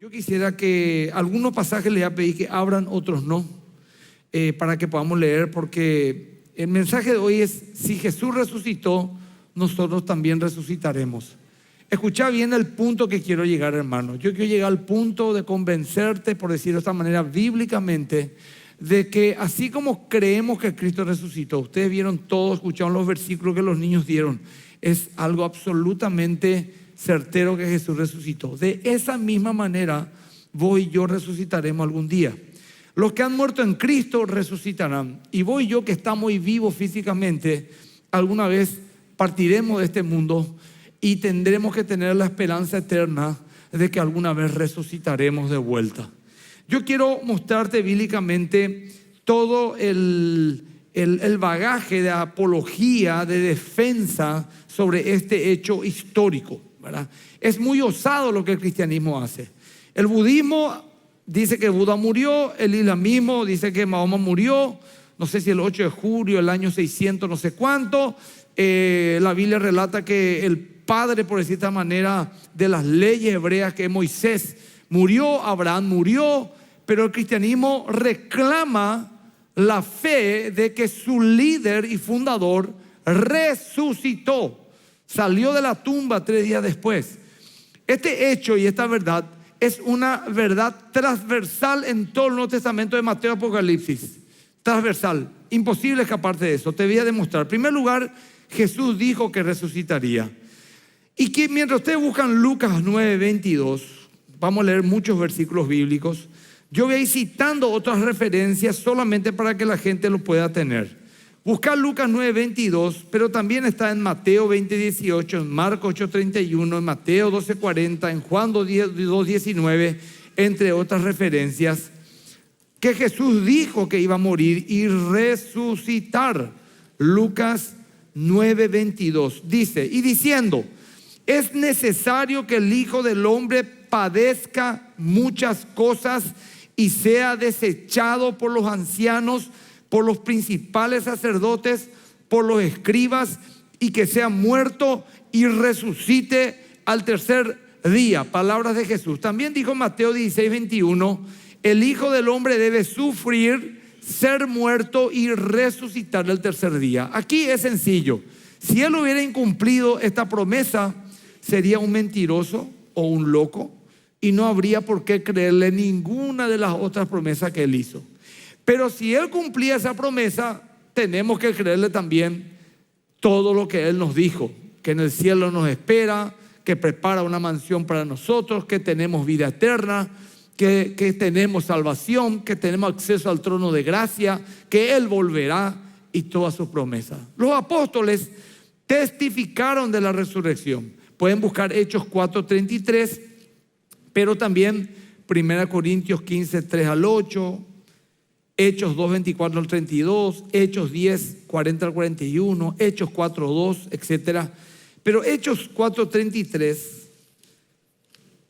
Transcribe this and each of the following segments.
Yo quisiera que algunos pasajes les voy a pedir que abran, otros no, para que podamos leer, porque el mensaje de hoy es: si Jesús resucitó, nosotros también resucitaremos. Escucha bien el punto que quiero llegar, hermano. Yo quiero llegar al punto de convencerte, por decirlo de esta manera bíblicamente, de que así como creemos que Cristo resucitó, ustedes vieron todo, escucharon los versículos que los niños dieron, es algo absolutamente certero que Jesús resucitó. De esa misma manera, vos y yo resucitaremos algún día. Los que han muerto en Cristo resucitarán, y vos y yo, que estamos hoy vivos físicamente, alguna vez partiremos de este mundo y tendremos que tener la esperanza eterna de que alguna vez resucitaremos de vuelta. Yo quiero mostrarte bíblicamente todo el bagaje de apología, de defensa sobre este hecho histórico, ¿verdad? Es muy osado lo que el cristianismo hace. El budismo dice que Buda murió, el islamismo dice que Mahoma murió, no sé si el 8 de julio del año 600 no sé cuánto. La Biblia relata que el padre, por decir de esta manera, de las leyes hebreas, que Moisés murió, Abraham murió, pero el cristianismo reclama la fe de que su líder y fundador resucitó, salió de la tumba 3 días después. Este hecho y esta verdad es una verdad transversal en todo el Nuevo Testamento de Mateo y Apocalipsis. Transversal, imposible escaparte de eso. Te voy a demostrar. En primer lugar, Jesús dijo que resucitaría. Y que mientras ustedes buscan Lucas 9:22, vamos a leer muchos versículos bíblicos. Yo voy a ir citando otras referencias solamente para que la gente lo pueda tener. Buscar Lucas 9:22, pero también está en Mateo 20:18, en Marcos 8:31, en Mateo 12:40, en Juan 2:19, entre otras referencias, que Jesús dijo que iba a morir y resucitar. Lucas 9:22 dice, y diciendo: es necesario que el Hijo del Hombre padezca muchas cosas y sea desechado por los ancianos, por los principales sacerdotes, por los escribas, y que sea muerto y resucite al tercer día. Palabras de Jesús. También dijo Mateo 16:21, el Hijo del Hombre debe sufrir, ser muerto y resucitar el tercer día. Aquí es sencillo. Si él hubiera incumplido esta promesa, sería un mentiroso o un loco, y no habría por qué creerle ninguna de las otras promesas que él hizo. Pero si él cumplía esa promesa, tenemos que creerle también todo lo que él nos dijo: que en el cielo nos espera, que prepara una mansión para nosotros, que tenemos vida eterna, que tenemos salvación, que tenemos acceso al trono de gracia, que él volverá, y todas sus promesas. Los apóstoles testificaron de la resurrección. Pueden buscar Hechos 4:33, pero también 1 Corintios 15:3-8, Hechos 2:24-32, Hechos 10:40-41, Hechos 4:2, etc. Pero Hechos 4:33,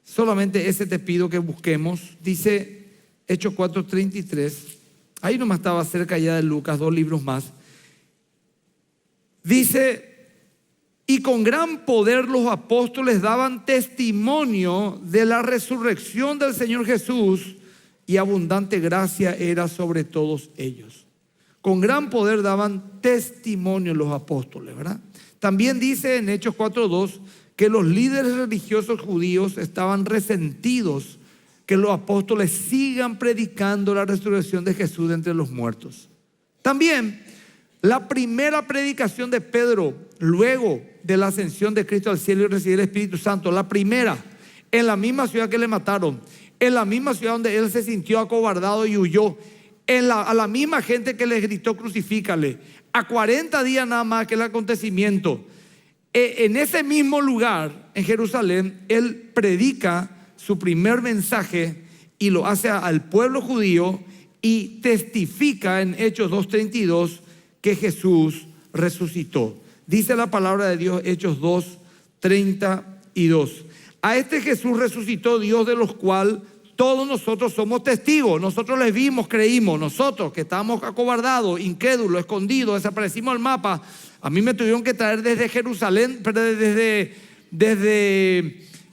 solamente ese te pido que busquemos. Dice Hechos 4:33, ahí nomás estaba cerca ya de Lucas, 2 libros más. Dice: y con gran poder los apóstoles daban testimonio de la resurrección del Señor Jesús, y abundante gracia era sobre todos ellos. Con gran poder daban testimonio los apóstoles, ¿verdad? También dice en Hechos 4:2 que los líderes religiosos judíos estaban resentidos que los apóstoles sigan predicando la resurrección de Jesús de entre los muertos. También la primera predicación de Pedro luego de la ascensión de Cristo al cielo y recibir el Espíritu Santo, la primera, en la misma ciudad que le mataron, en la misma ciudad donde él se sintió acobardado y huyó, a la misma gente que le gritó crucifícale, a 40 días nada más que el acontecimiento, en ese mismo lugar, en Jerusalén, él predica su primer mensaje y lo hace al pueblo judío, y testifica en Hechos 2:32 que Jesús resucitó. Dice la palabra de Dios, Hechos 2:32. A este Jesús resucitó Dios, de los cuales todos nosotros somos testigos. Nosotros les vimos, creímos. Nosotros que estábamos acobardados, incrédulos, escondidos, desaparecimos del mapa. A mí me tuvieron que traer desde Jerusalén, pero desde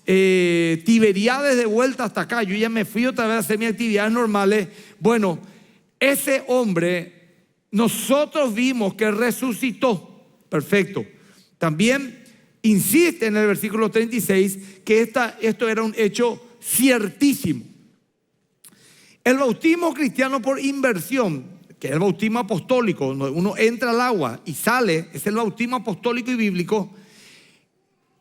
Tiberíades de vuelta hasta acá, yo ya me fui otra vez a hacer mis actividades normales. Bueno, ese hombre, nosotros vimos que resucitó. Perfecto. También insiste en el versículo 36 que esto era un hecho ciertísimo. El bautismo cristiano por inmersión, que es el bautismo apostólico, uno entra al agua y sale, es el bautismo apostólico y bíblico,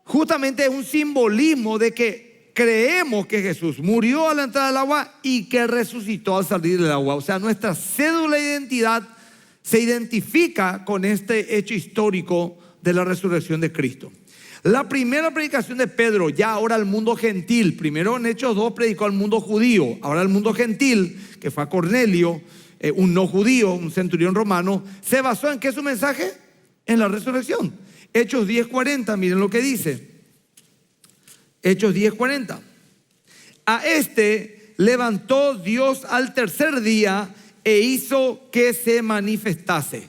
justamente es un simbolismo de que creemos que Jesús murió al entrar al agua y que resucitó al salir del agua. O sea, nuestra cédula de identidad se identifica con este hecho histórico de la resurrección de Cristo. La primera predicación de Pedro, ya ahora al mundo gentil, primero en Hechos 2 predicó al mundo judío, ahora al mundo gentil, que fue a Cornelio, un no judío, un centurión romano, se basó en ¿qué su mensaje? En la resurrección. Hechos 10:40, miren lo que dice. Hechos 10:40. A este levantó Dios al tercer día e hizo que se manifestase.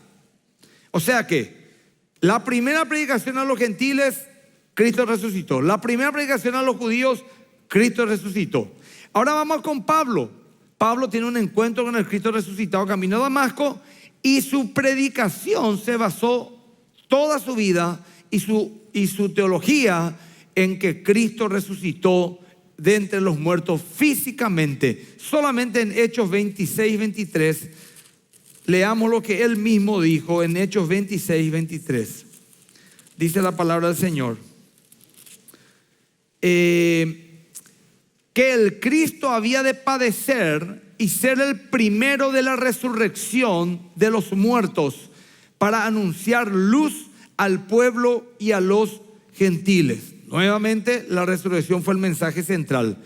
O sea que la primera predicación a los gentiles, Cristo resucitó. La primera predicación a los judíos, Cristo resucitó. Ahora vamos con Pablo. Pablo tiene un encuentro con el Cristo resucitado camino a Damasco y su predicación se basó toda su vida y su teología en que Cristo resucitó de entre los muertos físicamente. Solamente en Hechos 26-23 leamos lo que él mismo dijo en Hechos 26-23. Dice la palabra del Señor. Que el Cristo había de padecer y ser el primero de la resurrección de los muertos para anunciar luz al pueblo y a los gentiles. Nuevamente, la resurrección fue el mensaje central.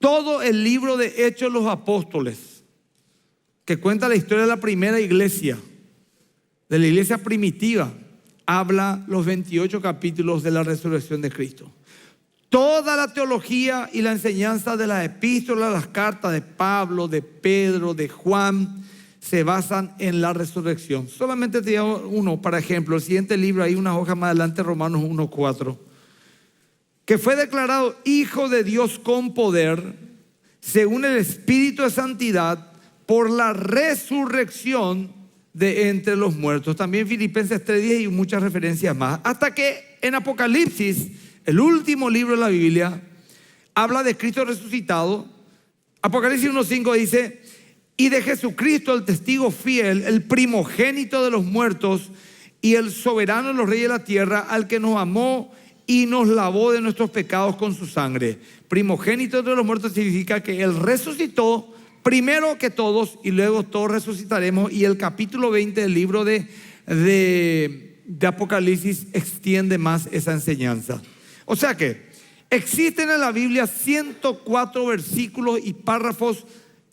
Todo el libro de Hechos de los Apóstoles, que cuenta la historia de la primera iglesia, de la iglesia primitiva, habla los 28 capítulos de la resurrección de Cristo. Toda la teología y la enseñanza de las epístolas, las cartas de Pablo, de Pedro, de Juan, se basan en la resurrección. Solamente te digo uno, para ejemplo, el siguiente libro, hay una hoja más adelante, Romanos 1:4, que fue declarado Hijo de Dios con poder, según el Espíritu de Santidad, por la resurrección de entre los muertos. También Filipenses 3:10 y muchas referencias más. Hasta que en Apocalipsis, el último libro de la Biblia, habla de Cristo resucitado. Apocalipsis 1:5 dice: y de Jesucristo, el testigo fiel, el primogénito de los muertos y el soberano de los reyes de la tierra, al que nos amó y nos lavó de nuestros pecados con su sangre. Primogénito de los muertos significa que Él resucitó primero que todos y luego todos resucitaremos. Y el capítulo 20 del libro de Apocalipsis extiende más esa enseñanza. O sea que existen en la Biblia 104 versículos y párrafos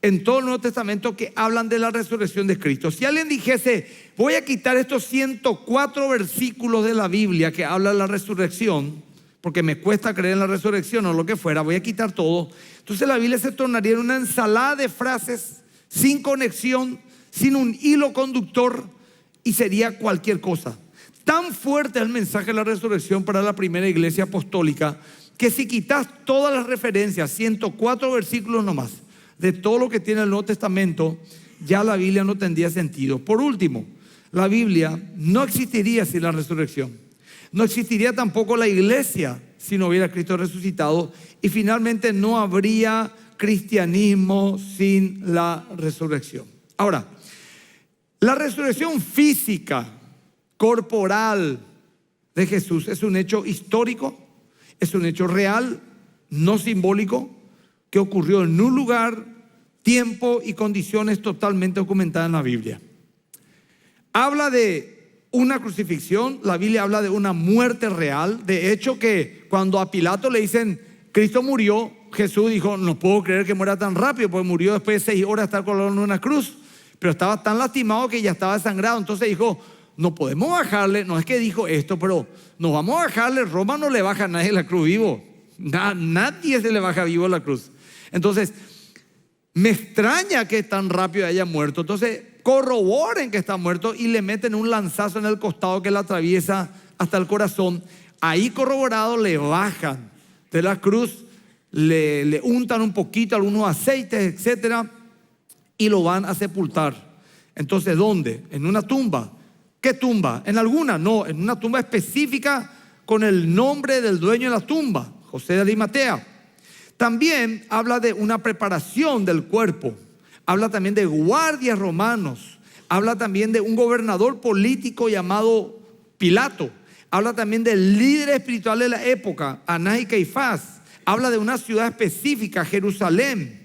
en todo el Nuevo Testamento que hablan de la resurrección de Cristo. Si alguien dijese, voy a quitar estos 104 versículos de la Biblia que hablan de la resurrección, porque me cuesta creer en la resurrección o lo que fuera, voy a quitar todo, entonces la Biblia se tornaría en una ensalada de frases sin conexión, sin un hilo conductor, y sería cualquier cosa. Tan fuerte es el mensaje de la resurrección para la primera iglesia apostólica, que si quitas todas las referencias, 104 versículos nomás, de todo lo que tiene el Nuevo Testamento, ya la Biblia no tendría sentido. Por último, la Biblia no existiría sin la resurrección. No existiría tampoco la iglesia si no hubiera Cristo resucitado. Y finalmente no habría cristianismo sin la resurrección. Ahora, la resurrección física, corporal de Jesús es un hecho histórico, es un hecho real, no simbólico, que ocurrió en un lugar, tiempo y condiciones totalmente documentadas en la Biblia. Habla de una crucifixión, la Biblia habla de una muerte real. De hecho, que cuando a Pilato le dicen Cristo murió, Jesús dijo, no puedo creer que muera tan rápido, porque murió después de 6 horas de estar colgado en una cruz, pero estaba tan lastimado que ya estaba desangrado. Entonces dijo, no podemos bajarle, no es que dijo esto, pero no vamos a bajarle, Roma no le baja a nadie la cruz vivo, nadie se le baja vivo la cruz. Entonces, me extraña que tan rápido haya muerto. Entonces, corroboren que está muerto y le meten un lanzazo en el costado que le atraviesa hasta el corazón. Ahí corroborado le bajan de la cruz, le untan un poquito, algunos aceites, etcétera, y lo van a sepultar. Entonces, ¿dónde? En una tumba. ¿Qué tumba? ¿En alguna? No, en una tumba específica con el nombre del dueño de la tumba, José de Arimatea. También habla de una preparación del cuerpo. Habla también de guardias romanos. Habla también de un gobernador político llamado Pilato. Habla también de líderes espirituales de la época, Anás y Caifás. Habla de una ciudad específica, Jerusalén.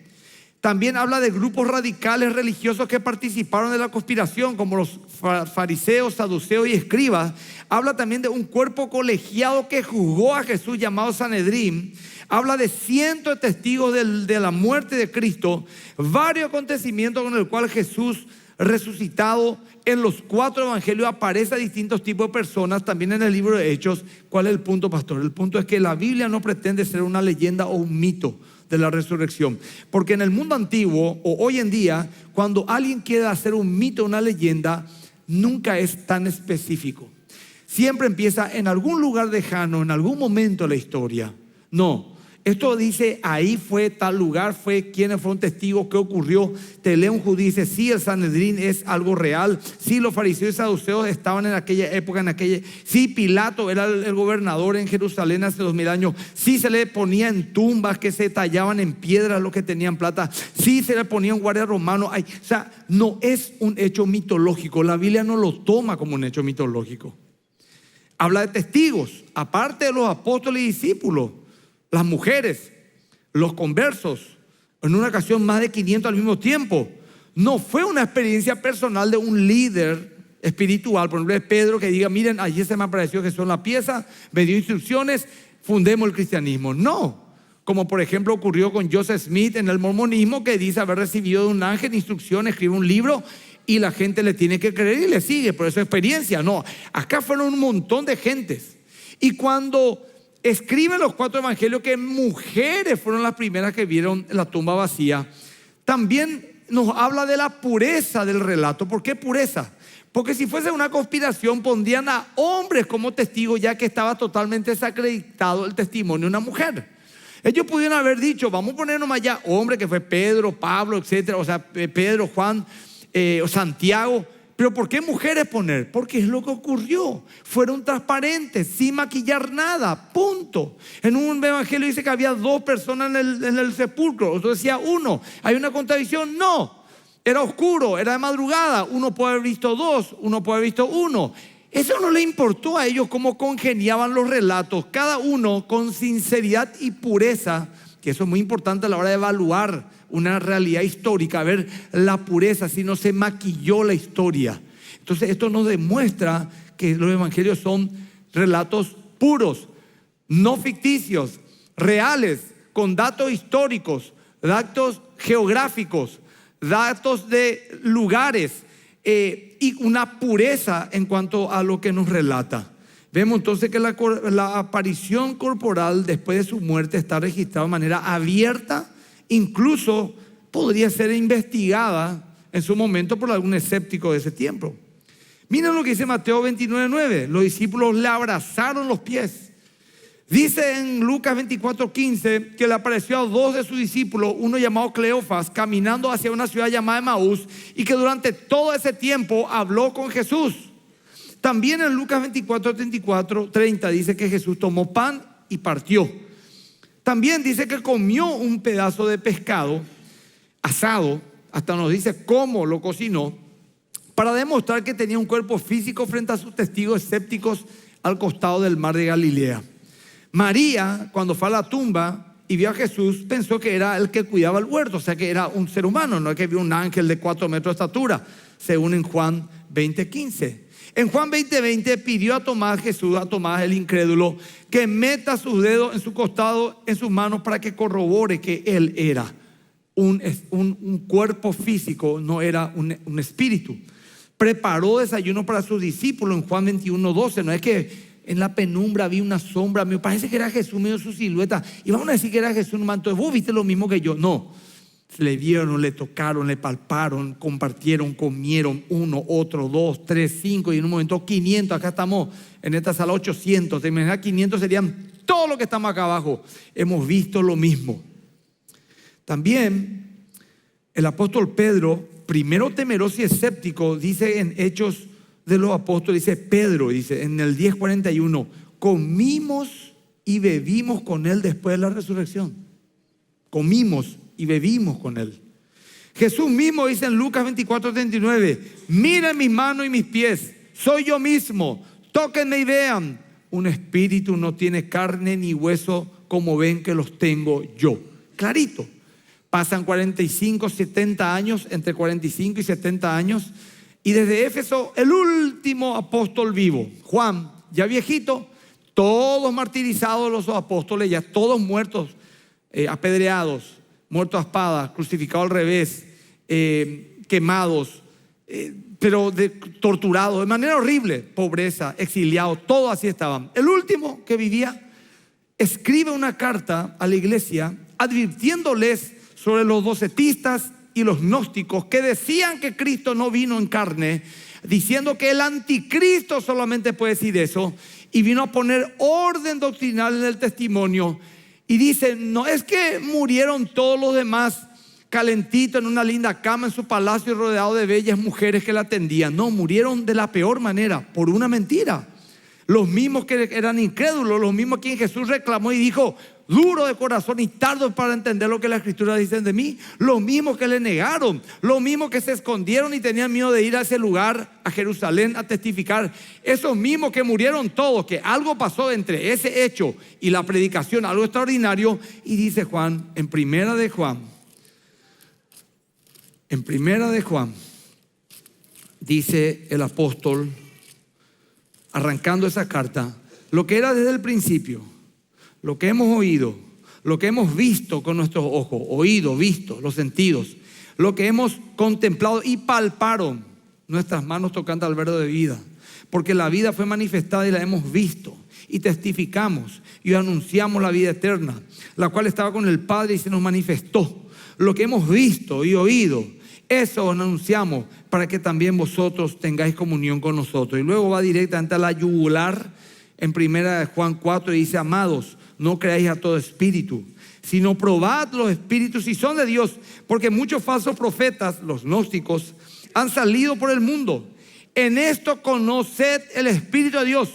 También habla de grupos radicales religiosos que participaron de la conspiración, como los fariseos, saduceos y escribas. Habla también de un cuerpo colegiado que juzgó a Jesús, llamado Sanedrín. Habla de cientos de testigos de la muerte de Cristo, varios acontecimientos con el cual Jesús resucitado. En los 4 evangelios aparece a distintos tipos de personas. También en el libro de Hechos. ¿Cuál es el punto, pastor? El punto es que la Biblia no pretende ser una leyenda o un mito de la resurrección, porque en el mundo antiguo o hoy en día, cuando alguien quiere hacer un mito o una leyenda, nunca es tan específico. Siempre empieza en algún lugar lejano, en algún momento de la historia. No, esto dice, ahí fue tal lugar, fue quienes fueron testigos, qué ocurrió. Te lee un judío y dice, sí, el Sanedrín es algo real. Sí, los fariseos y saduceos estaban en aquella época, sí, Pilato era el gobernador en Jerusalén hace 2000 años. Sí, se le ponía en tumbas que se tallaban en piedras los que tenían plata. Sí, se le ponían guardias romanos. O sea, no es un hecho mitológico. La Biblia no lo toma como un hecho mitológico. Habla de testigos, aparte de los apóstoles y discípulos. Las mujeres, los conversos, en una ocasión más de 500 al mismo tiempo. No fue una experiencia personal de un líder espiritual, por ejemplo de Pedro, que diga, miren, allí se me apareció Jesús en la pieza, me dio instrucciones, fundemos el cristianismo. No, como por ejemplo ocurrió con Joseph Smith en el mormonismo, que dice haber recibido de un ángel instrucciones, escribe un libro y la gente le tiene que creer y le sigue, por eso experiencia. No, acá fueron un montón de gentes. Y cuando escriben los 4 evangelios que mujeres fueron las primeras que vieron la tumba vacía, también nos habla de la pureza del relato. ¿Por qué pureza? Porque si fuese una conspiración pondrían a hombres como testigos, ya que estaba totalmente desacreditado el testimonio de una mujer. Ellos pudieron haber dicho, vamos a poner nomás ya hombre, que fue Pedro, Pablo, etcétera, o sea, Pedro, Juan, o Santiago. Pero ¿por qué mujeres poner? Porque es lo que ocurrió. Fueron transparentes, sin maquillar nada, punto. En un evangelio dice que había 2 personas en el sepulcro, otro decía 1. ¿Hay una contradicción? No. Era oscuro, era de madrugada. Uno puede haber visto 2, uno puede haber visto 1. Eso no le importó a ellos cómo congeniaban los relatos. Cada uno con sinceridad y pureza, que eso es muy importante a la hora de evaluar una realidad histórica, ver la pureza, si no se maquilló la historia. Entonces esto nos demuestra que los evangelios son relatos puros, no ficticios, reales, con datos históricos, datos geográficos, datos de lugares, y una pureza en cuanto a lo que nos relata. Vemos entonces que la aparición corporal después de su muerte está registrada de manera abierta. Incluso podría ser investigada en su momento por algún escéptico de ese tiempo. Miren lo que dice Mateo 29:9. Los discípulos le abrazaron los pies. Dice en Lucas 24:15 que le apareció a 2 de sus discípulos, uno llamado Cleofas, caminando hacia una ciudad llamada Emaús, y que durante todo ese tiempo habló con Jesús. También en Lucas 24:30 dice que Jesús tomó pan y partió. También dice que comió un pedazo de pescado asado, hasta nos dice cómo lo cocinó, para demostrar que tenía un cuerpo físico frente a sus testigos escépticos al costado del mar de Galilea. María, cuando fue a la tumba y vio a Jesús, pensó que era el que cuidaba el huerto, o sea que era un ser humano, no es que vio un ángel de 4 metros de estatura, según en Juan 20:15. En Juan 20:20 pidió a Tomás, Jesús, a Tomás el incrédulo, que meta sus dedos en su costado, en sus manos, para que corrobore que él era un cuerpo físico, no era un espíritu. Preparó desayuno para sus discípulos en Juan 21:12. No es que en la penumbra vi una sombra, me parece que era Jesús, medio su silueta, y vamos a decir que era Jesús, entonces vos viste lo mismo que yo. No, le vieron, le tocaron, le palparon, compartieron, comieron, 1, otro, 2, 3, 5 y en un momento 500. Acá estamos en esta sala 800. Te imaginas, 500 serían Todo lo que estamos acá abajo hemos visto lo mismo. También el apóstol Pedro, primero temeroso y escéptico, dice en Hechos de los Apóstoles, dice Pedro, dice en el 10:41, comimos y bebimos con él después de la resurrección. Comimos y bebimos con él. Jesús mismo dice en Lucas 24:39, miren mis manos y mis pies, soy yo mismo, tóquenme y vean. Un espíritu no tiene carne ni hueso como ven que los tengo yo. Clarito. Pasan 45, 70 años, entre 45 y 70 años, y desde Éfeso el último apóstol vivo, Juan, ya viejito, todos martirizados los apóstoles, ya todos muertos, apedreados, muertos a espada, crucificados al revés, quemados, pero torturados de manera horrible, pobreza, exiliados, todos así estaban. El último que vivía escribe una carta a la iglesia advirtiéndoles sobre los docetistas y los gnósticos que decían que Cristo no vino en carne, diciendo que el anticristo solamente puede decir eso, y vino a poner orden doctrinal en el testimonio. Y dice, no es que murieron todos los demás calentitos en una linda cama en su palacio y rodeado de bellas mujeres que la atendían. No, murieron de la peor manera, por una mentira. Los mismos que eran incrédulos, los mismos a quien Jesús reclamó y dijo, duro de corazón y tardo para entender lo que las escrituras dicen de mí. Los mismos que le negaron, los mismos que se escondieron y tenían miedo de ir a ese lugar, a Jerusalén, a testificar. Esos mismos que murieron todos, que algo pasó entre ese hecho y la predicación, algo extraordinario. Y dice Juan, en primera de Juan, dice el apóstol, arrancando esa carta, lo que era desde el principio, lo que hemos oído, lo que hemos visto con nuestros ojos, oído, visto, los sentidos, lo que hemos contemplado y palparon nuestras manos tocando al verbo de vida, porque la vida fue manifestada y la hemos visto y testificamos y anunciamos la vida eterna, la cual estaba con el Padre y se nos manifestó. Lo que hemos visto y oído, eso anunciamos para que también vosotros tengáis comunión con nosotros. Y luego va directamente a la yugular en primera de Juan 4 y dice, amados, no creáis a todo espíritu, sino probad los espíritus si son de Dios, porque muchos falsos profetas, los gnósticos, han salido por el mundo. En esto conoced el Espíritu de Dios.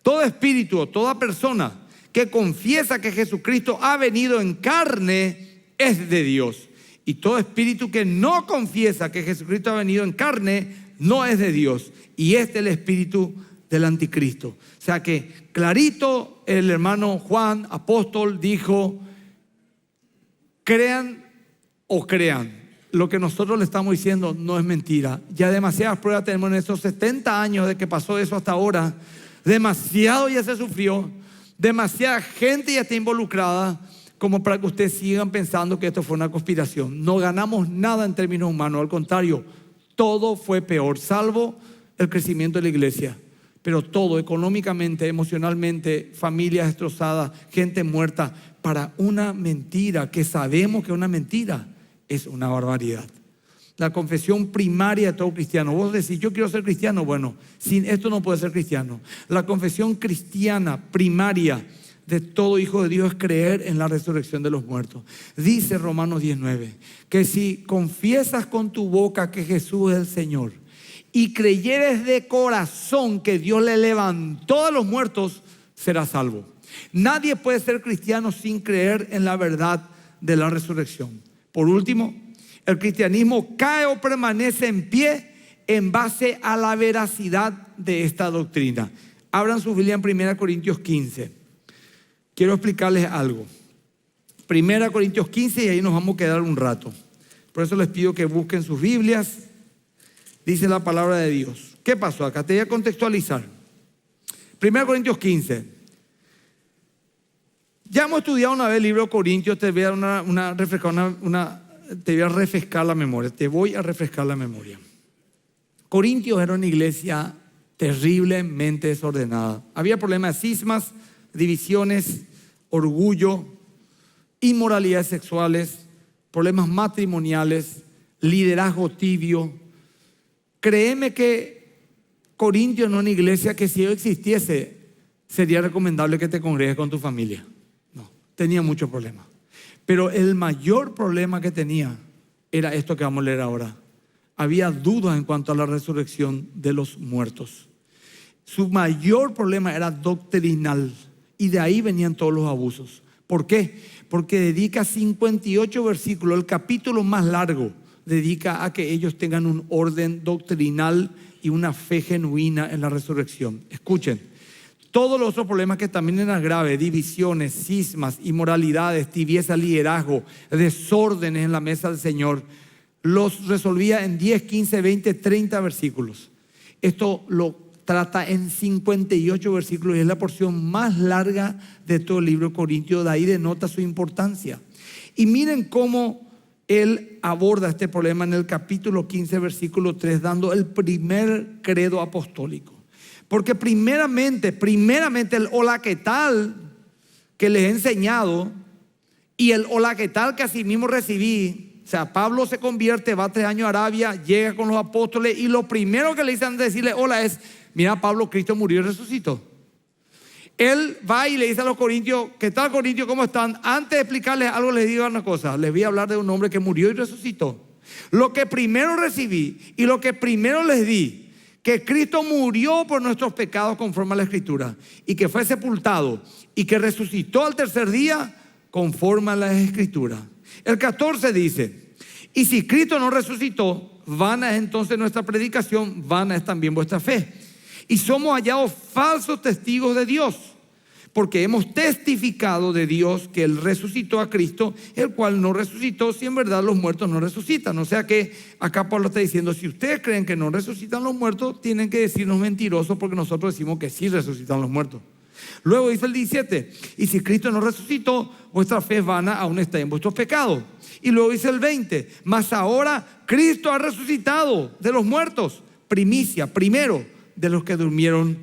Todo espíritu o toda persona que confiesa que Jesucristo ha venido en carne es de Dios. Y todo espíritu que no confiesa que Jesucristo ha venido en carne no es de Dios. Y este es el espíritu del anticristo. O sea que clarito el hermano Juan, apóstol, dijo, crean o crean. Lo que nosotros le estamos diciendo no es mentira. Ya demasiadas pruebas tenemos en estos 70 años de que pasó eso hasta ahora. Demasiado ya se sufrió. Demasiada gente ya está involucrada como para que ustedes sigan pensando que esto fue una conspiración. No ganamos nada en términos humanos. Al contrario, todo fue peor, salvo el crecimiento de la iglesia. Pero todo, económicamente, emocionalmente, familias destrozadas, gente muerta, para una mentira que sabemos que es una mentira, es una barbaridad. La confesión primaria de todo cristiano. Vos decís, yo quiero ser cristiano. Bueno, sin esto no puede ser cristiano. La confesión cristiana primaria de todo hijo de Dios es creer en la resurrección de los muertos. Dice Romanos 19, que si confiesas con tu boca que Jesús es el Señor y creyeres de corazón que Dios le levantó de los muertos, serás salvo. Nadie puede ser cristiano sin creer en la verdad de la resurrección. Por último, el cristianismo cae o permanece en pie en base a la veracidad de esta doctrina. Abran su Biblia en 1 Corintios 15. Quiero explicarles algo. 1 Corintios 15 y ahí nos vamos a quedar un rato. Por eso les pido que busquen sus Biblias. Dice la palabra de Dios. ¿Qué pasó acá? Te voy a contextualizar. 1 Corintios 15. Ya hemos estudiado una vez el libro de Corintios. Te voy a refrescar la memoria. Corintios era una iglesia terriblemente desordenada. Había problemas de cismas, divisiones, orgullo, inmoralidades sexuales, problemas matrimoniales, liderazgo tibio. Créeme que Corintios no es una iglesia que si yo existiese sería recomendable que te congregues con tu familia. No, tenía muchos problemas. Pero el mayor problema que tenía era esto que vamos a leer ahora. Había dudas en cuanto a la resurrección de los muertos. Su mayor problema era doctrinal y de ahí venían todos los abusos. ¿Por qué? Porque dedica 58 versículos, el capítulo más largo, dedica a que ellos tengan un orden doctrinal y una fe genuina en la resurrección. Escuchen, todos los otros problemas que también eran graves, divisiones, cismas, inmoralidades, tibieza, liderazgo, desórdenes en la mesa del Señor, los resolvía en 10, 15, 20, 30 versículos. Esto lo trata en 58 versículos y es la porción más larga de todo el libro de Corintios. De ahí denota su importancia. Y miren cómo él aborda este problema en el capítulo 15, versículo 3, dando el primer credo apostólico. Porque primeramente el hola qué tal que les he enseñado y el hola qué tal que así mismo recibí. O sea, Pablo se convierte, va 3 años a Arabia, llega con los apóstoles y lo primero que le dicen antes de decirle hola es: mira, Pablo, Cristo murió y resucitó. Él va y le dice a los corintios: ¿qué tal, corintios? ¿Cómo están? Antes de explicarles algo, les digo una cosa. Les voy a hablar de un hombre que murió y resucitó. Lo que primero recibí y lo que primero les di, que Cristo murió por nuestros pecados conforme a la Escritura, y que fue sepultado y que resucitó al tercer día conforme a la Escritura. El 14 dice: y si Cristo no resucitó, vana es entonces nuestra predicación, vana es también vuestra fe. Y somos hallados falsos testigos de Dios, porque hemos testificado de Dios que Él resucitó a Cristo, el cual no resucitó si en verdad los muertos no resucitan. O sea que acá Pablo está diciendo: si ustedes creen que no resucitan los muertos, tienen que decirnos mentirosos, porque nosotros decimos que sí resucitan los muertos. Luego dice el 17: y si Cristo no resucitó, vuestra fe es vana, aún está en vuestros pecados. Y luego dice el 20: mas ahora Cristo ha resucitado de los muertos, primicia, primero de los que durmieron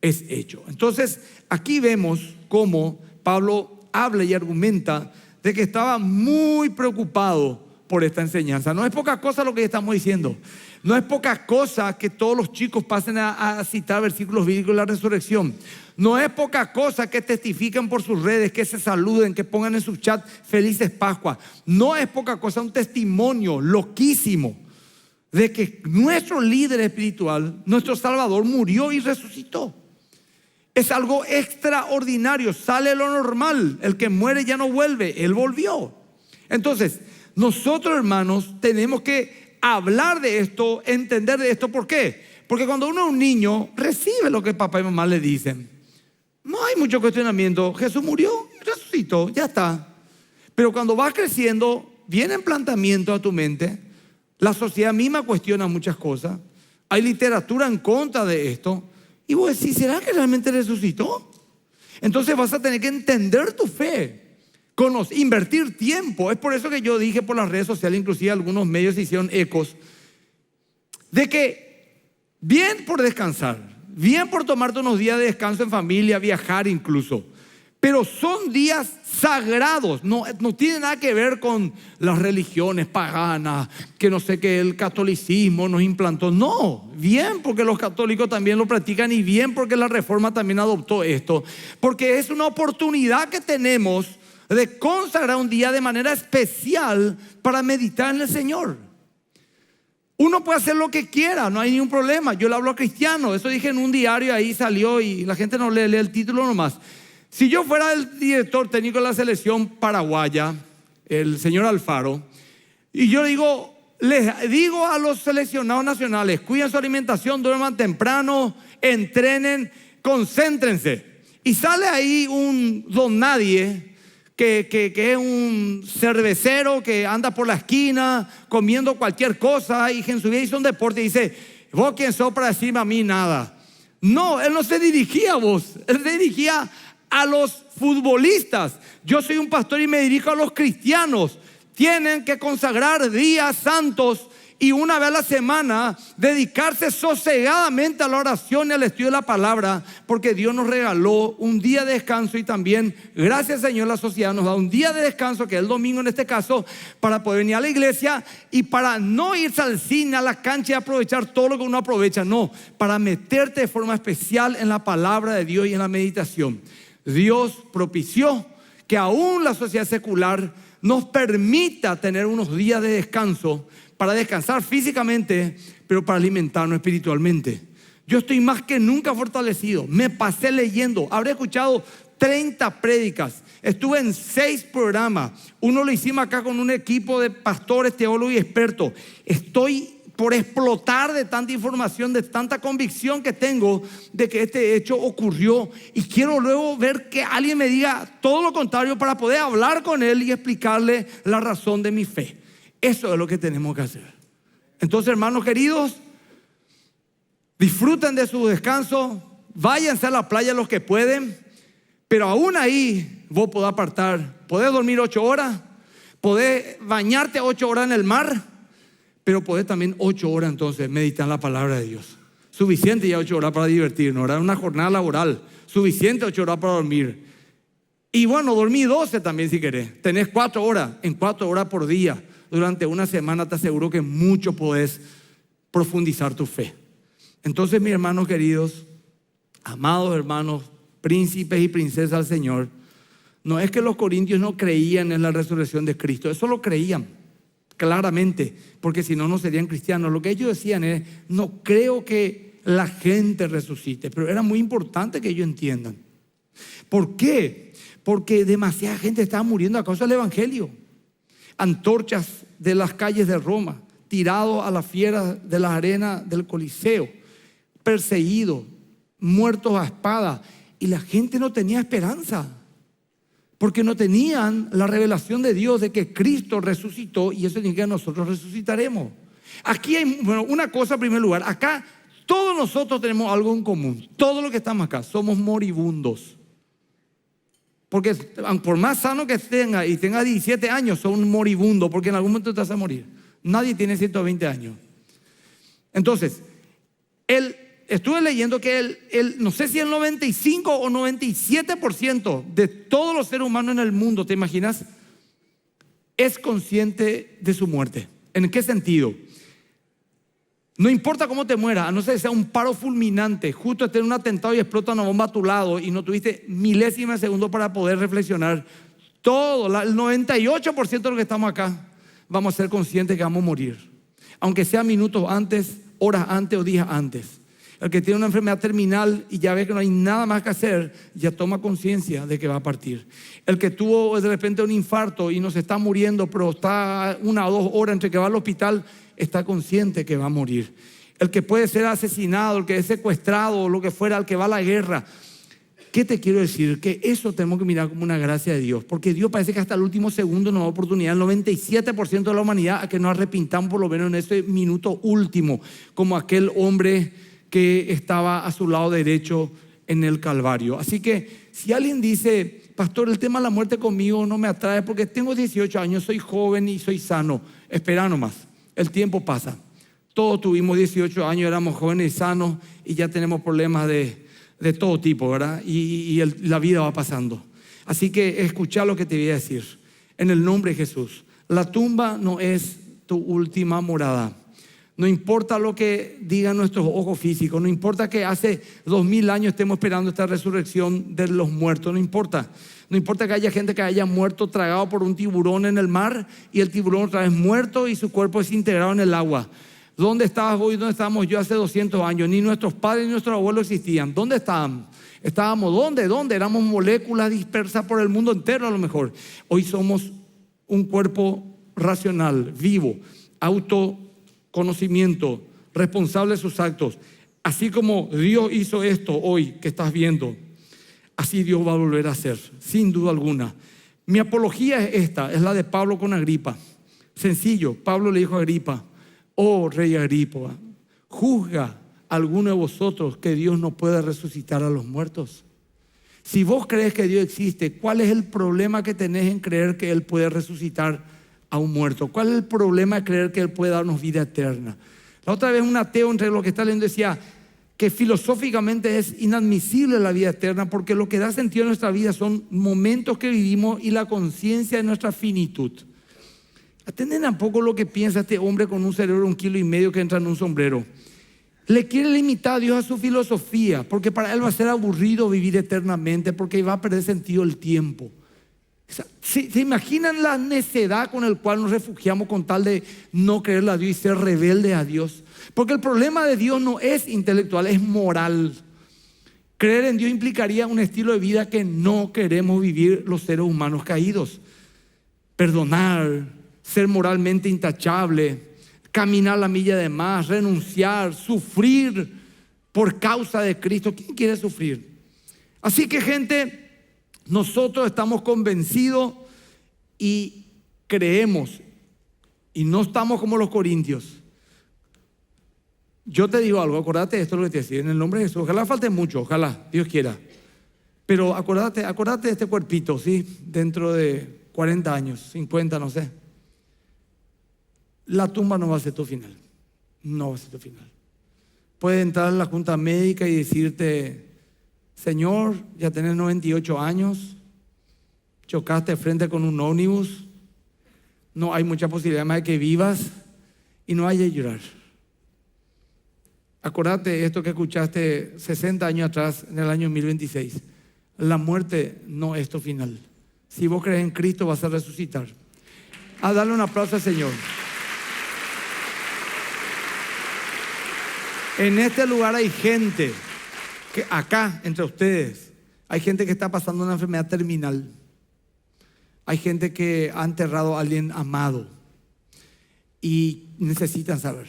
es hecho. Entonces aquí vemos cómo Pablo habla y argumenta de que estaba muy preocupado por esta enseñanza. No es poca cosa lo que estamos diciendo. No es poca cosa que todos los chicos pasen a citar versículos bíblicos de la resurrección. No es poca cosa que testifiquen por sus redes, que se saluden, que pongan en sus chats felices Pascuas. No es poca cosa, un testimonio loquísimo de que nuestro líder espiritual, nuestro Salvador, murió y resucitó. Es algo extraordinario, sale de lo normal. El que muere ya no vuelve, Él volvió. Entonces, nosotros, hermanos, tenemos que hablar de esto, entender de esto. ¿Por qué? Porque cuando uno es un niño, recibe lo que papá y mamá le dicen. No hay mucho cuestionamiento. Jesús murió y resucitó, ya está. Pero cuando vas creciendo, vienen planteamientos a tu mente. La sociedad misma cuestiona muchas cosas. Hay literatura en contra de esto. Y vos decís: ¿será que realmente resucitó? Entonces vas a tener que entender tu fe, invertir tiempo. Es por eso que yo dije por las redes sociales, inclusive algunos medios se hicieron ecos, de que bien por descansar, bien por tomarte unos días de descanso en familia, viajar incluso, pero son días sagrados. No tiene nada que ver con las religiones paganas, que no sé qué, el catolicismo nos implantó. No, bien porque los católicos también lo practican, y bien porque la Reforma también adoptó esto, porque es una oportunidad que tenemos de consagrar un día de manera especial para meditar en el Señor. Uno puede hacer lo que quiera, no hay ningún problema. Yo le hablo a cristianos, eso dije en un diario, ahí salió y la gente no lee el título nomás. Si yo fuera el director técnico de la selección paraguaya, el señor Alfaro, y yo les digo a los seleccionados nacionales: cuiden su alimentación, duerman temprano, entrenen, concéntrense. Y sale ahí un don nadie que es un cervecero que anda por la esquina comiendo cualquier cosa y que en su vida hizo un deporte, y dice: ¿vos quién sos para decirme a mí nada? No, él no se dirigía a vos, él se dirigía a los futbolistas. Yo soy un pastor y me dirijo a los cristianos. Tienen que consagrar días santos y una vez a la semana dedicarse sosegadamente a la oración y al estudio de la palabra, porque Dios nos regaló un día de descanso y también, gracias Señor, la sociedad nos da un día de descanso, que es el domingo en este caso, para poder venir a la iglesia y para no irse al cine, a la cancha y aprovechar todo lo que uno aprovecha, no, para meterte de forma especial en la palabra de Dios y en la meditación. Dios propició que aún la sociedad secular nos permita tener unos días de descanso para descansar físicamente, pero para alimentarnos espiritualmente. Yo estoy más que nunca fortalecido. Me pasé leyendo, habré escuchado 30 prédicas, estuve en 6 programas. Uno lo hicimos acá con un equipo de pastores, teólogos y expertos. Estoy por explotar de tanta información, de tanta convicción que tengo de que este hecho ocurrió, y quiero luego ver que alguien me diga todo lo contrario para poder hablar con él y explicarle la razón de mi fe. Eso es lo que tenemos que hacer. Entonces, hermanos queridos, disfruten de su descanso, váyanse a la playa los que pueden, pero aún ahí vos podés apartar, podés dormir 8 horas, podés bañarte 8 horas en el mar, pero podés también 8 horas entonces meditar la palabra de Dios. Suficiente ya 8 horas para divertirnos, ¿verdad? Una jornada laboral, suficiente 8 horas para dormir. Y bueno, dormí 12 también si querés. Tenés 4 horas, en 4 horas por día. Durante una semana te aseguro que mucho podés profundizar tu fe. Entonces, mis hermanos queridos, amados hermanos, príncipes y princesas del Señor, no es que los corintios no creían en la resurrección de Cristo, eso lo creían claramente, porque si no, no serían cristianos. Lo que ellos decían es: no creo que la gente resucite, pero era muy importante que ellos entiendan. ¿Por qué? Porque demasiada gente estaba muriendo a causa del evangelio. Antorchas de las calles de Roma, tirados a las fieras de la arena del Coliseo, perseguidos, muertos a espada, y la gente no tenía esperanza, porque no tenían la revelación de Dios de que Cristo resucitó, y eso significa que nosotros resucitaremos. Aquí hay una cosa en primer lugar: acá todos nosotros tenemos algo en común. Todos los que estamos acá somos moribundos. Porque por más sano que tenga y tenga 17 años, son moribundos, porque en algún momento te vas a morir. Nadie tiene 120 años. Entonces, estuve leyendo que no sé si el 95 o 97% de todos los seres humanos en el mundo, ¿te imaginas?, es consciente de su muerte. ¿En qué sentido? No importa cómo te mueras, a no ser que sea un paro fulminante, justo estés en un atentado y explota una bomba a tu lado y no tuviste milésimas de segundo para poder reflexionar. El 98% de los que estamos acá vamos a ser conscientes que vamos a morir, aunque sea minutos antes, horas antes o días antes. El que tiene una enfermedad terminal y ya ve que no hay nada más que hacer, ya toma conciencia de que va a partir. El que tuvo de repente un infarto y no se está muriendo, pero está 1 o 2 horas entre que va al hospital, está consciente que va a morir. El que puede ser asesinado, el que es secuestrado o lo que fuera, el que va a la guerra. ¿Qué te quiero decir? Que eso tenemos que mirar como una gracia de Dios, porque Dios parece que hasta el último segundo nos da oportunidad, el 97% de la humanidad, a que nos arrepintamos por lo menos en ese minuto último, como aquel hombre que estaba a su lado derecho en el Calvario. Así que si alguien dice: pastor, el tema de la muerte conmigo no me atrae porque tengo 18 años, soy joven y soy sano, espera nomás, el tiempo pasa. Todos tuvimos 18 años, éramos jóvenes y sanos, y ya tenemos problemas de todo tipo, ¿verdad? Y la vida va pasando. Así que escucha lo que te voy a decir. En el nombre de Jesús, la tumba no es tu última morada. No importa lo que digan nuestros ojos físicos, no importa que hace 2000 años estemos esperando esta resurrección de los muertos, no importa. No importa que haya gente que haya muerto tragado por un tiburón en el mar y el tiburón otra vez muerto y su cuerpo es integrado en el agua. ¿Dónde estabas vos y dónde estábamos yo hace 200 años? Ni nuestros padres ni nuestros abuelos existían. ¿Dónde estábamos? ¿Dónde? Éramos moléculas dispersas por el mundo entero a lo mejor. Hoy somos un cuerpo racional, vivo, autoconocimiento, responsable de sus actos. Así como Dios hizo esto hoy que estás viendo, así Dios va a volver a hacer, sin duda alguna. Mi apología es esta, es la de Pablo con Agripa. Sencillo, Pablo le dijo a Agripa: oh rey Agripa, ¿juzga alguno de vosotros que Dios no puede resucitar a los muertos? Si vos crees que Dios existe, ¿cuál es el problema que tenés en creer que Él puede resucitar a un muerto? ¿Cuál es el problema de creer que Él puede darnos vida eterna? La otra vez un ateo, entre lo que está leyendo, decía que filosóficamente es inadmisible la vida eterna, porque lo que da sentido a nuestra vida son momentos que vivimos y la conciencia de nuestra finitud. Atienden un poco lo que piensa este hombre con un cerebro de 1,5 kilos que entra en un sombrero. Le quiere limitar a Dios a su filosofía, porque para él va a ser aburrido vivir eternamente, porque va a perder sentido el tiempo. ¿Se imaginan la necedad con la cual nos refugiamos con tal de no creerle a Dios y ser rebelde a Dios? Porque el problema de Dios no es intelectual, es moral. Creer en Dios implicaría un estilo de vida que no queremos vivir los seres humanos caídos. Perdonar, ser moralmente intachable, caminar la milla de más, renunciar, sufrir por causa de Cristo. ¿Quién quiere sufrir? Así que, gente, nosotros estamos convencidos y creemos, y no estamos como los corintios. Yo te digo algo, acordate de esto, lo que te decía, en el nombre de Jesús. Ojalá falte mucho, ojalá, Dios quiera. Pero acordate de este cuerpito, ¿sí? Dentro de 40 años, 50, no sé. La tumba no va a ser tu final. No va a ser tu final. Puede entrar en la junta médica y decirte: Señor, ya tenés 98 años, chocaste frente con un ómnibus, no hay mucha posibilidad más de que vivas y no hay que llorar. Acordate esto que escuchaste 60 años atrás, en el año 2026. La muerte no es tu final. Si vos crees en Cristo, vas a resucitar. A darle un aplauso al Señor. En este lugar hay gente que acá, entre ustedes, hay gente que está pasando una enfermedad terminal. Hay gente que ha enterrado a alguien amado y necesitan saber.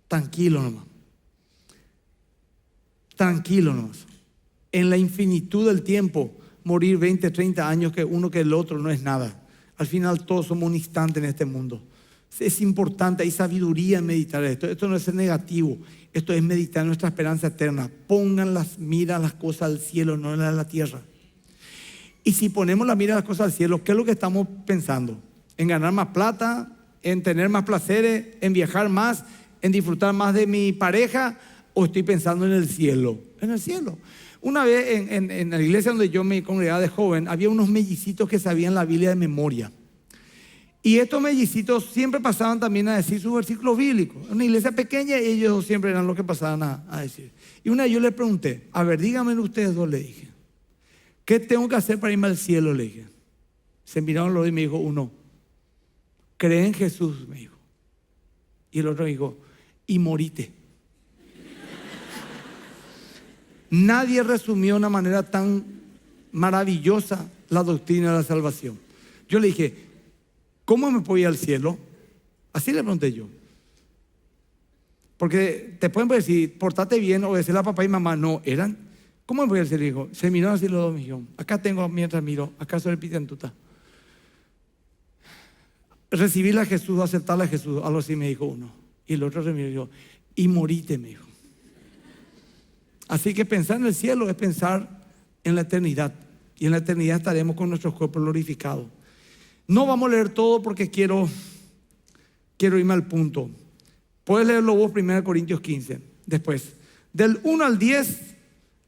Tranquilo nomás. Tranquilo nomás. En la infinitud del tiempo, morir 20, 30 años que uno que el otro no es nada. Al final todos somos un instante en este mundo. Es importante, hay sabiduría en meditar esto. Esto no es negativo, esto es meditar nuestra esperanza eterna. Pongan las miras, las cosas al cielo, no en la tierra. Y si ponemos la mira a las cosas al cielo, ¿qué es lo que estamos pensando? ¿En ganar más plata? ¿En tener más placeres? ¿En viajar más? ¿En disfrutar más de mi pareja? ¿O estoy pensando en el cielo? En el cielo. Una vez en la iglesia donde yo me congregaba de joven, había unos mellicitos que sabían la Biblia de memoria. Y estos mellicitos siempre pasaban también a decir sus versículos bíblicos. En una iglesia pequeña ellos siempre eran los que pasaban a decir. Y una vez yo le pregunté: a ver, díganme ustedes dos, le dije, ¿qué tengo que hacer para irme al cielo? Le dije. Se miraron los dos y me dijo uno: cree en Jesús, me dijo. Y el otro me dijo: y morite. Nadie resumió de una manera tan maravillosa la doctrina de la salvación. Yo le dije: ¿cómo me puedo ir al cielo? Así le pregunté yo. Porque te pueden decir: portate bien, obedecer a papá y mamá. No, eran: ¿cómo me voy al cielo? Dijo. Se miró así los dos, me dijo: acá tengo, mientras miro, acá soy el pitentuta. Recibirle a Jesús, aceptarle a Jesús, algo así me dijo uno. Y el otro se miró y dijo: y morite, me dijo. Así que pensar en el cielo es pensar en la eternidad. Y en la eternidad estaremos con nuestros cuerpos glorificados. No vamos a leer todo porque quiero irme al punto. Puedes leerlo vos, 1 Corintios 15. Después, del 1 al 10,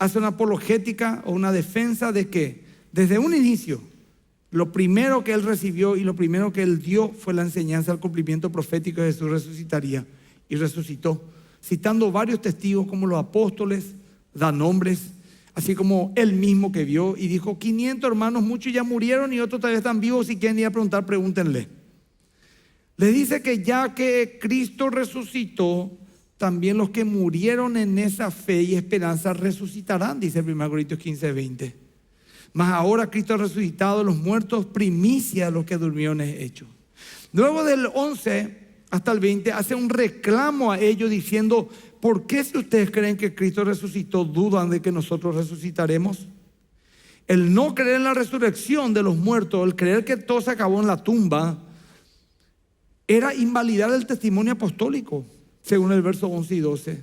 hace una apologética o una defensa de que desde un inicio, lo primero que él recibió y lo primero que él dio fue la enseñanza al cumplimiento profético de Jesús resucitaría. Y resucitó, citando varios testigos como los apóstoles, da nombres, así como él mismo que vio y dijo: 500 hermanos, muchos ya murieron y otros todavía están vivos. Si quieren ir a preguntar, pregúntenle. Les dice que ya que Cristo resucitó, también los que murieron en esa fe y esperanza resucitarán, dice 1 Corintios 15, 20. Mas ahora Cristo ha resucitado de los muertos, primicia de los que durmieron es hecho. Luego del 11 hasta el 20 hace un reclamo a ellos diciendo: ¿por qué, si ustedes creen que Cristo resucitó, dudan de que nosotros resucitaremos? El no creer en la resurrección de los muertos, el creer que todo se acabó en la tumba, era invalidar el testimonio apostólico, según el verso 11 y 12.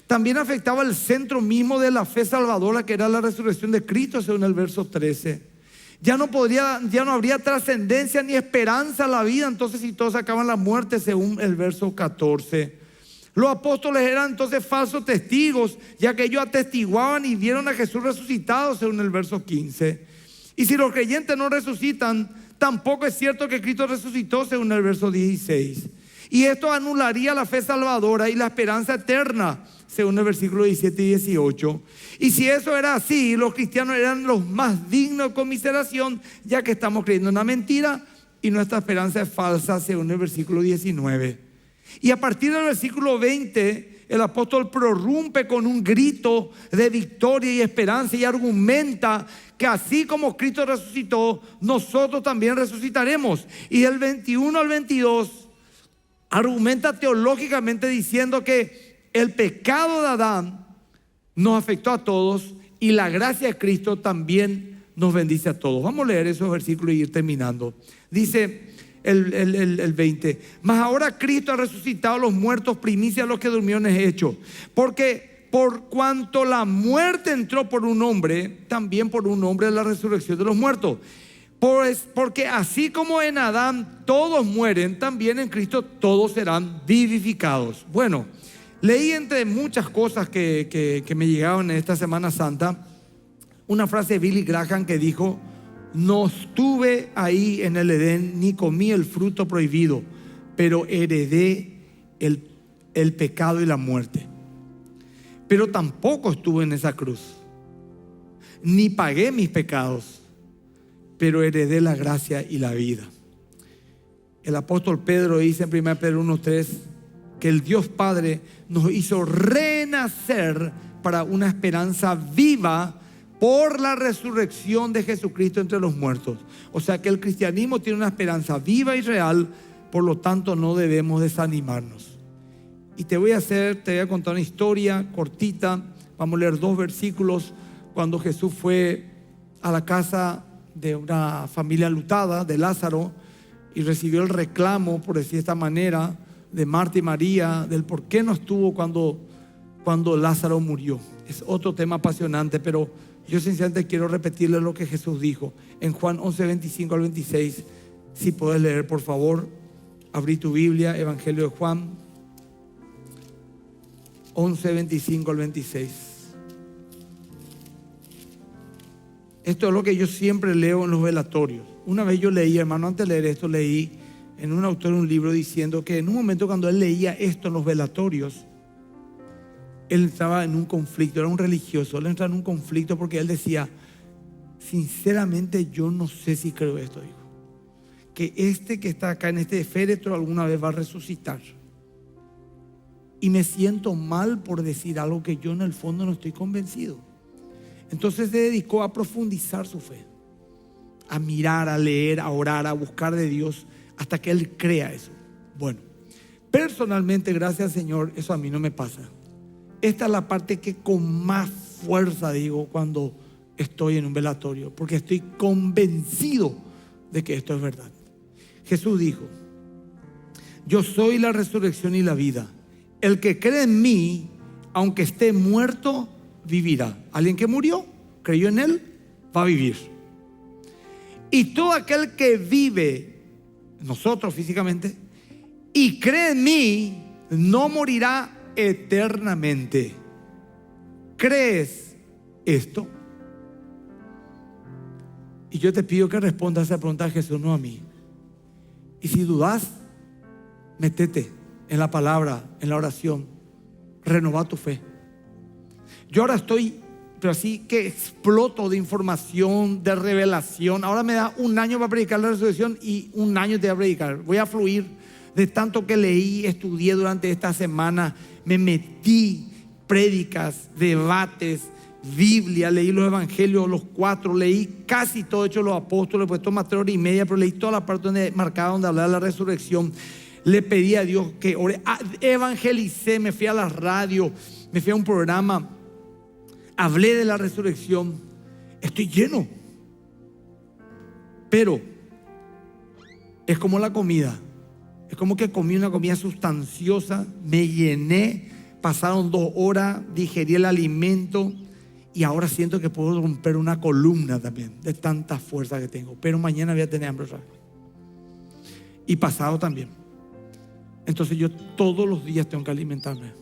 También afectaba el centro mismo de la fe salvadora, que era la resurrección de Cristo, según el verso 13. Ya no habría trascendencia ni esperanza en la vida, entonces, si todos acaban la muerte, según el verso 14. Los apóstoles eran entonces falsos testigos, ya que ellos atestiguaban y vieron a Jesús resucitado, según el verso 15. Y si los creyentes no resucitan, tampoco es cierto que Cristo resucitó, según el verso 16. Y esto anularía la fe salvadora y la esperanza eterna, según el versículo 17 y 18. Y si eso era así, los cristianos eran los más dignos de conmiseración, ya que estamos creyendo en una mentira y nuestra esperanza es falsa, según el versículo 19. Y a partir del versículo 20, el apóstol prorrumpe con un grito de victoria y esperanza y argumenta que así como Cristo resucitó, nosotros también resucitaremos. Y del 21 al 22 argumenta teológicamente diciendo que el pecado de Adán nos afectó a todos y la gracia de Cristo también nos bendice a todos. Vamos a leer esos versículos y ir terminando. Dice el 20: mas ahora Cristo ha resucitado a los muertos, primicia a los que durmieron es hecho. Porque por cuanto la muerte entró por un hombre, también por un hombre la resurrección de los muertos. Pues porque así como en Adán todos mueren, también en Cristo todos serán vivificados. Bueno, leí entre muchas cosas que me llegaron en esta Semana Santa una frase de Billy Graham que dijo: no estuve ahí en el Edén ni comí el fruto prohibido, pero heredé el pecado y la muerte. Pero tampoco estuve en esa cruz, ni pagué mis pecados, pero heredé la gracia y la vida. El apóstol Pedro dice en 1 Pedro 1:3 que el Dios Padre nos hizo renacer para una esperanza viva por la resurrección de Jesucristo entre los muertos. O sea que el cristianismo tiene una esperanza viva y real, por lo tanto no debemos desanimarnos. Y te voy a contar una historia cortita. Vamos a leer 2 versículos. Cuando Jesús fue a la casa de una familia enlutada, de Lázaro, y recibió el reclamo, por decir de esta manera, de Marta y María, del por qué no estuvo cuando Lázaro murió. Es otro tema apasionante, pero yo sinceramente quiero repetirle lo que Jesús dijo en Juan 11, 25 al 26. Si puedes leer, por favor, abrí tu Biblia, Evangelio de Juan 11, 25 al 26. Esto es lo que yo siempre leo en los velatorios. Una vez yo leí, hermano, antes de leer esto, leí en un autor un libro diciendo que en un momento cuando él leía esto en los velatorios, él estaba en un conflicto, era un religioso. Él entraba en un conflicto porque él decía: sinceramente yo no sé si creo esto, dijo, que este que está acá en este féretro alguna vez va a resucitar. Y me siento mal por decir algo que yo en el fondo no estoy convencido. Entonces se dedicó a profundizar su fe, a mirar, a leer, a orar, a buscar de Dios, hasta que él crea eso. Bueno, personalmente, gracias al Señor, eso a mí no me pasa. Esta es la parte que con más fuerza digo cuando estoy en un velatorio, porque estoy convencido de que esto es verdad. Jesús dijo: yo soy la resurrección y la vida. El que cree en mí, aunque esté muerto, vivirá. Alguien que murió, creyó en él, va a vivir. Y todo aquel que vive, nosotros físicamente, y cree en mí, no morirá eternamente. ¿Crees esto? Y yo te pido que respondas a esa pregunta a Jesús, no a mí. Y si dudas, métete en la palabra, en la oración, renova tu fe. Yo ahora estoy, pero así que exploto de información, de revelación. Ahora me da un año para predicar la resurrección y un año te voy a predicar. Voy a fluir de tanto que leí, estudié durante esta semana. Me metí, prédicas, debates, Biblia, leí los evangelios, los 4, leí casi todo, hecho los apóstoles, pues toma 3 horas y media, pero leí toda la parte marcada donde hablaba de la resurrección. Le pedí a Dios que ore, evangelicé, me fui a la radio, me fui a un programa, hablé de la resurrección. Estoy lleno, pero es como la comida. Es como que comí una comida sustanciosa, me llené, pasaron 2 horas, digerí el alimento Y ahora siento que puedo romper una columna también de tanta fuerza que tengo. Pero mañana voy a tener hambre otra vez. Y pasado también. Entonces yo todos los días tengo que alimentarme.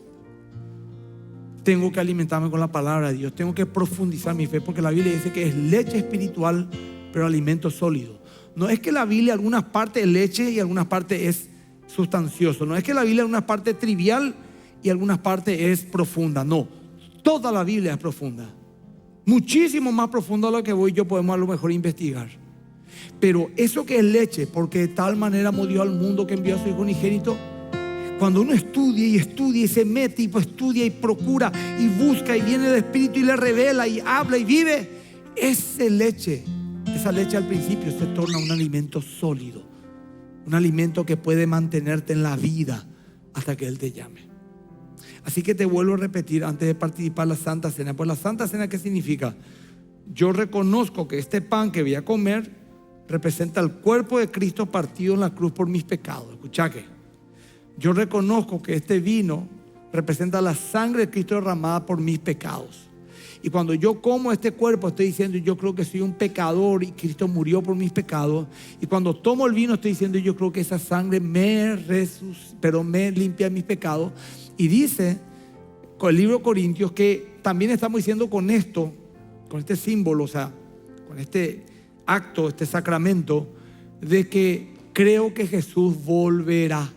Tengo que alimentarme con la palabra de Dios. Tengo que profundizar mi fe, porque la Biblia dice que es leche espiritual, pero alimento sólido. No es que la Biblia en algunas partes es leche y en algunas partes es sustancioso. No es que la Biblia en algunas partes es trivial y en algunas partes es profunda. No, toda la Biblia es profunda. Muchísimo más profunda a lo que voy yo podemos a lo mejor investigar. Pero eso que es leche, porque de tal manera amó Dios al mundo que envió a su Hijo unigénito. Cuando uno estudia y se mete y pues estudia y procura y busca y viene el Espíritu y le revela y habla y vive, esa leche al principio se torna un alimento sólido, un alimento que puede mantenerte en la vida hasta que Él te llame. Así que te vuelvo a repetir antes de participar en la Santa Cena. Pues la Santa Cena, ¿qué significa? Yo reconozco que este pan que voy a comer representa el cuerpo de Cristo partido en la cruz por mis pecados. Escucha que yo reconozco que este vino representa la sangre de Cristo derramada por mis pecados. Y cuando yo como este cuerpo estoy diciendo yo creo que soy un pecador y Cristo murió por mis pecados. Y cuando tomo el vino estoy diciendo yo creo que esa sangre me limpia mis pecados. Y dice con el libro de Corintios que también estamos diciendo con esto, con este símbolo, o sea, con este acto, este sacramento, de que creo que Jesús volverá.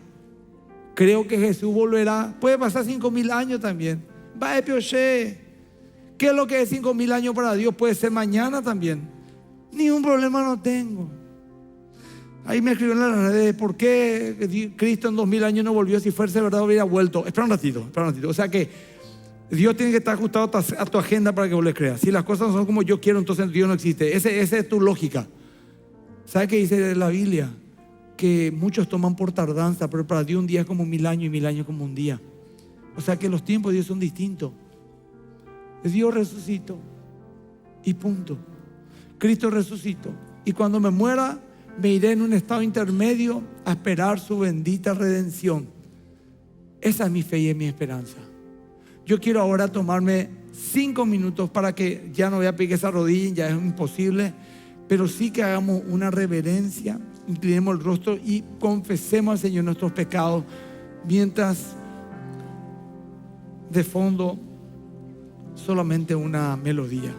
Creo que Jesús volverá. Puede pasar 5,000 años también. Va de pioche. ¿Qué es lo que es 5,000 años para Dios? Puede ser mañana también. Ni un problema no tengo. Ahí me escribió en las redes, ¿por qué Cristo en 2000 años no volvió? Si fuese verdad hubiera vuelto. Espera un ratito. O sea que Dios tiene que estar ajustado a tu agenda para que vos le creas. Si las cosas no son como yo quiero, entonces Dios no existe. Esa es tu lógica. ¿Sabes qué dice la Biblia? Que muchos toman por tardanza, pero para Dios un día es como 1000 años y 1000 años como un día. O sea que los tiempos de Dios son distintos. Dios resucitó y punto. Cristo resucitó. Y cuando me muera, me iré en un estado intermedio a esperar su bendita redención. Esa es mi fe y es mi esperanza. Yo quiero ahora tomarme 5 minutos para que ya no voy a pegar esa rodilla, ya es imposible, pero sí que hagamos una reverencia, inclinemos el rostro y confesemos al Señor nuestros pecados, mientras de fondo solamente una melodía.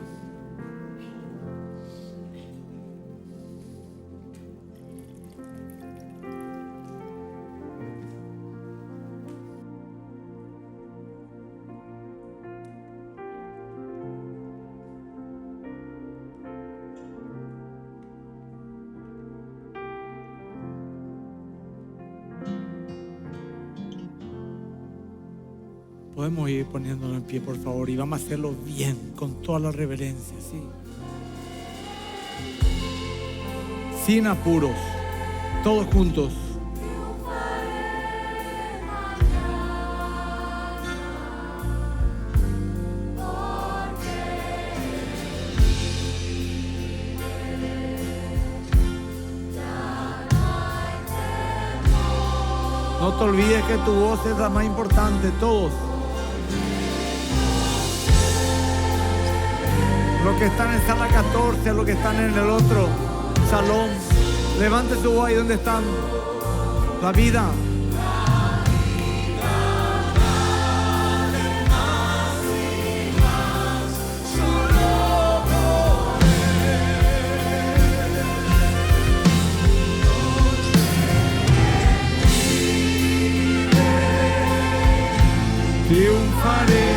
Podemos ir poniéndonos en pie, por favor, y vamos a hacerlo bien, con toda la reverencia, ¿sí? Sin apuros, todos juntos. No te olvides que tu voz es la más importante, todos. Los que están en sala 14, los que están en el otro salón, levante su voz ahí donde están. La vida. Triunfaré.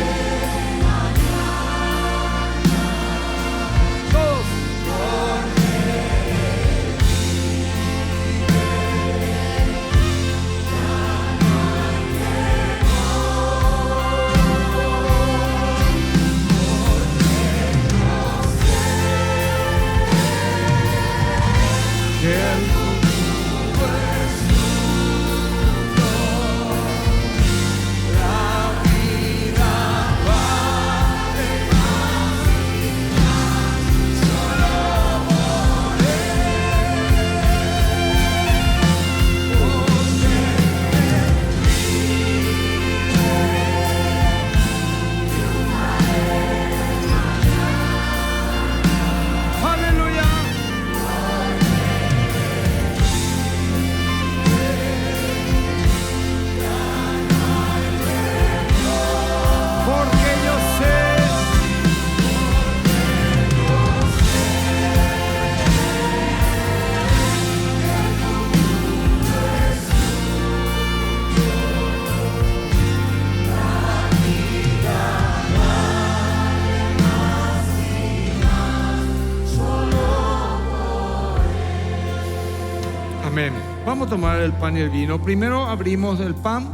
Amén. Vamos a tomar el pan y el vino. Primero abrimos el pan,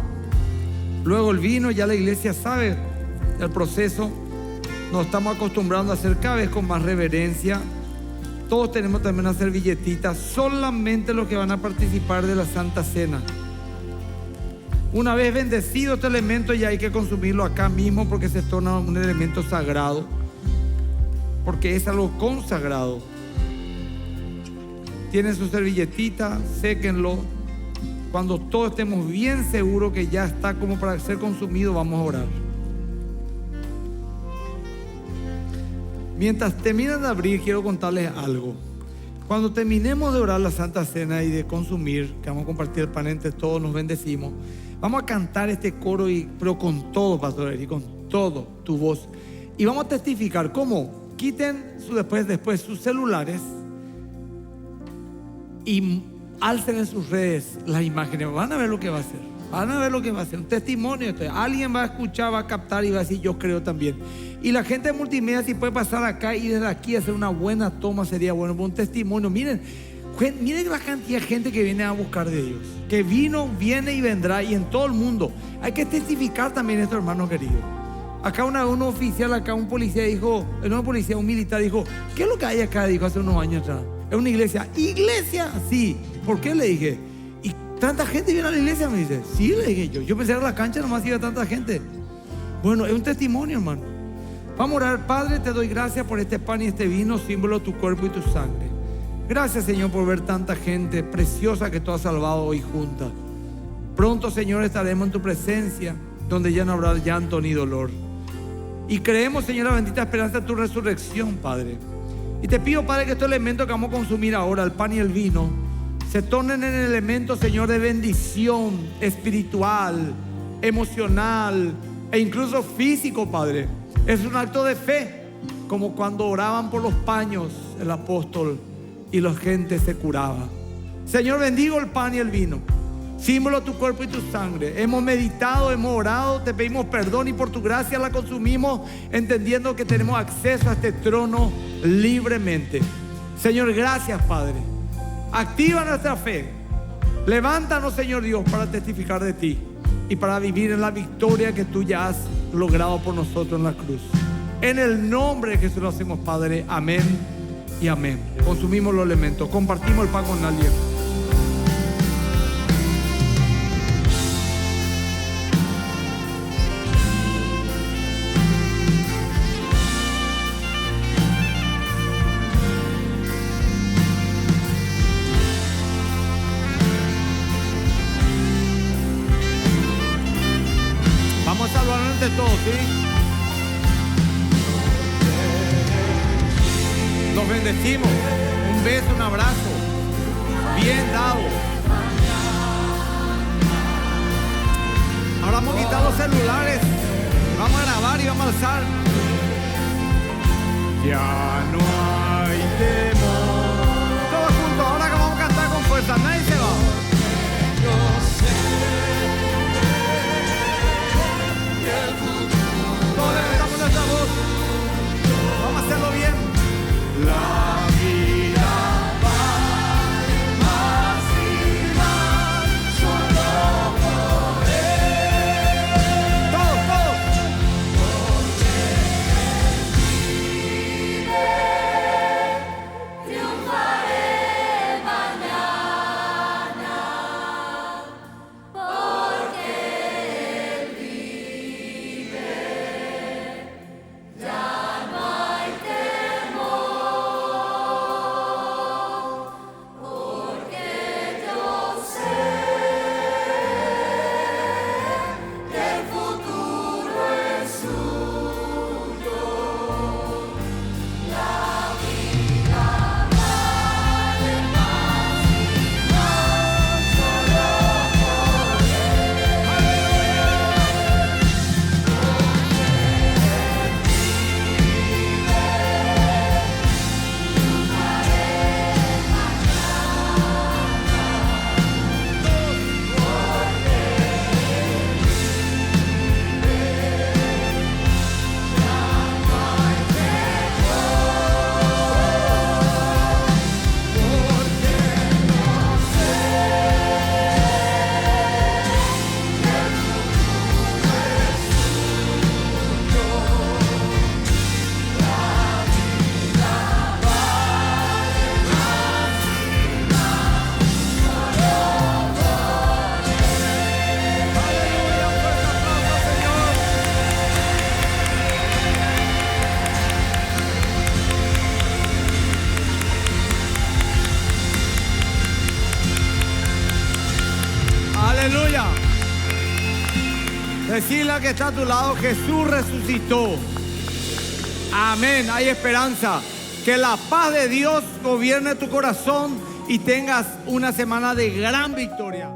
luego el vino. Ya la iglesia sabe el proceso. Nos estamos acostumbrando a hacer cada vez con más reverencia. Todos tenemos también una servilletita. Solamente los que van a participar de la Santa Cena. Una vez bendecido este elemento, ya hay que consumirlo acá mismo, porque se torna un elemento sagrado, porque es algo consagrado. Tienen su servilletita, séquenlo. Cuando todos estemos bien seguros que ya está como para ser consumido, vamos a orar. Mientras terminan de abrir, quiero contarles algo. Cuando terminemos de orar la Santa Cena y de consumir, que vamos a compartir el pan entre todos, nos bendecimos, vamos a cantar este coro, pero con todo, Pastor Eric, con todo tu voz. Y vamos a testificar cómo quiten después sus celulares y alcen en sus redes las imágenes. Van a ver lo que va a hacer. Van a ver lo que va a hacer. Un testimonio. Alguien va a escuchar, va a captar y va a decir: yo creo también. Y la gente de multimedia, si puede pasar acá y desde aquí hacer una buena toma, sería bueno. Un testimonio. Miren la cantidad de gente que viene a buscar de Dios. Que vino, viene y vendrá. Y en todo el mundo. Hay que testificar también esto, hermano querido. Acá un oficial, acá un policía dijo, no un policía, un militar dijo: ¿qué es lo que hay acá? Dijo hace unos años atrás. Es una iglesia. ¿Iglesia? Sí. ¿Por qué? Le dije. ¿Y tanta gente viene a la iglesia? Me dice. Sí, le dije yo. Yo pensé que era la cancha nomás iba tanta gente. Bueno, es un testimonio, hermano. Vamos a orar. Padre, te doy gracias por este pan y este vino, símbolo de tu cuerpo y tu sangre. Gracias, Señor, por ver tanta gente preciosa que tú has salvado hoy junta. Pronto, Señor, estaremos en tu presencia, donde ya no habrá llanto ni dolor. Y creemos, Señor, la bendita esperanza de tu resurrección, Padre. Y te pido, Padre, que estos elementos que vamos a consumir ahora, el pan y el vino, se tornen en elementos, Señor, de bendición espiritual, emocional e incluso físico, Padre. Es un acto de fe, como cuando oraban por los paños el apóstol y la gente se curaba. Señor, bendigo el pan y el vino, símbolo de tu cuerpo y tu sangre. Hemos meditado, hemos orado, te pedimos perdón y por tu gracia la consumimos, entendiendo que tenemos acceso a este trono libremente. Señor, gracias, Padre. Activa nuestra fe. Levántanos, Señor Dios, para testificar de ti y para vivir en la victoria que tú ya has logrado por nosotros en la cruz. En el nombre de Jesús lo hacemos, Padre. Amén y amén. Consumimos los elementos, compartimos el pan con alguien. Vamos a salvarnos entre todos, ¿sí? Nos bendecimos. Un beso, un abrazo. Bien dado. Ahora vamos a quitar los celulares. Vamos a grabar y vamos a alzar. Ya no hay temor. Todos juntos, ahora que vamos a cantar con fuerza. Nadie se va. Todos levantamos nuestra voz. Vamos a hacerlo bien. La vida vale más y más, solo por Él. Todos. Porque vive. Decirle al que está a tu lado, Jesús resucitó. Amén, hay esperanza. Que la paz de Dios gobierne tu corazón y tengas una semana de gran victoria.